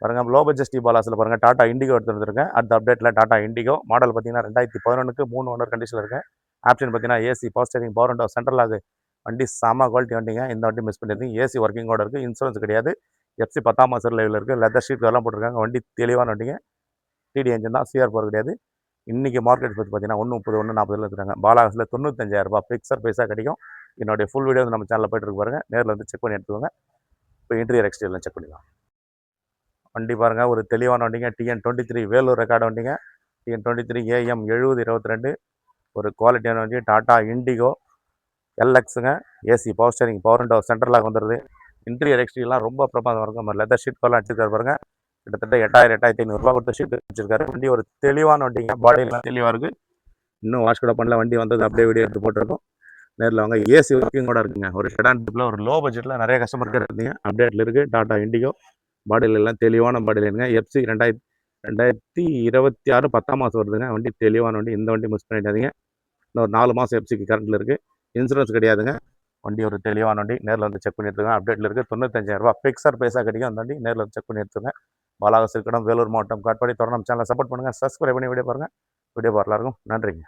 பாருங்கள் low budget பாலாஸில் பாருங்கள் Tata indigo எடுத்து வந்துருக்கேன். அடுத்த அப்டேட்டில் டாடா இண்டிகோ மாடல் பார்த்தீங்கன்னா 2011க்கு 3 ஓனர் கண்டிஷனில் இருக்கேன். ஆப்ஷன் பார்த்தீங்கன்னா AC, power steering, power window, central lock. வண்டி செம குவாலிட்டி வண்டிங்க. இந்த வண்டி மிஸ் பண்ணியிருந்தீங்க. ஏசி ஒர்க்கிங்கோட இருக்குது. இன்சூரன்ஸ் கிடையாது. எஃப்சி 10ஆம் மாதம் லைவில் இருக்குது. லெதர் ஷீட் எல்லாம் போட்டிருக்காங்க. வண்டி தெளிவான வண்டிங்க. டிடி என்ஜின் தான், சிஆர் போர் கிடையாது. இன்றைக்கி மார்க்கெட் பற்றி பார்த்தீங்கன்னா 130, 140 எடுத்துருக்காங்க. பாலாஸில் 95,000 ஃபிக்ஸர் பைசா கிடைக்கும். என்னுடைய ஃபுல் வீடியோ நம்ம சேனலில் போய்ட்டு இருக்கு பாருங்கள். நேரில் வந்து செக் பண்ணி எடுத்துக்கோங்க. இப்போ இன்டீரியர் எக்ஸ்டீரியர்லாம் செக் பண்ணிக்கலாம். வண்டி பாருங்கள் ஒரு தெளிவான வண்டிங்க. TN23 வேலூர் ரெக்கார்டு வண்டிங்க. TN23 AM 7022 ஒரு குவாலிட்டியான வண்டி. டாடா இண்டிகோ எல்எக்ஸுங்க. AC, power steering, power window, central lock வந்துடுது. இன்டீரியர் எக்ஸ்டீரியர்லாம் ரொம்ப பிரமாதம் இருக்கும். லெதர் ஷீட் எல்லாம் அடிச்சிருக்காரு பாருங்க. கிட்டத்தட்ட 8,000, 8,500 கொடுத்த ஷீட் வச்சிருக்காரு. வண்டி ஒரு தெளிவான வண்டிங்க. பாடியெல்லாம் தெளிவாக இருக்குது. இன்னும் வாஷ் கூட பண்ணல. வண்டி வந்தது அப்படியே வீடியோ எடுத்து போட்டிருக்கோம். நேரில் வாங்க. ஏசி ஒர்க்கிங் கூட இருக்குங்க. ஒரு செடான் டைப்பில் ஒரு லோ பட்ஜெட்டில் நிறைய கஸ்டமர் கேர் இருந்தீங்க. அப்டேட்டில் இருக்குது டாடா இண்டிகோ. பாடியில் எல்லாம் தெளிவான பாடியில் இருங்க. எஃப்சி 2026 10ஆம் மாதம் வருதுங்க. வண்டி தெளிவான வண்டி. இந்த வண்டி மிஸ் பண்ணிடாதீங்க. இன்னும் ஒரு 4 மாதம் எஃப்சிக்கு கரண்ட்டில் இருக்குது. இன்சூரன்ஸ் கிடையாதுங்க. வண்டி ஒரு தெளிவான வண்டி. நேரில் வந்து செக் பண்ணி எடுத்துங்க. அப்டேட்டில் இருக்குது. 95,000 ஃபிக்ஸர் பைசா கிடைக்கும். அந்த வண்டி நேரில் வந்து செக் பண்ணி எடுத்துங்க. பாலாக இருக்கணும். வேலூர் மாவட்டம் காட்பாடி. தொடர்ந்து நம்ம சேனலை சப்போர்ட் பண்ணுங்கள். சப்ஸ்கிரைப் பண்ணி வீடியோ பாருங்கள். வீடியோ பார்க்கலாம் இருக்கும். நன்றிங்க.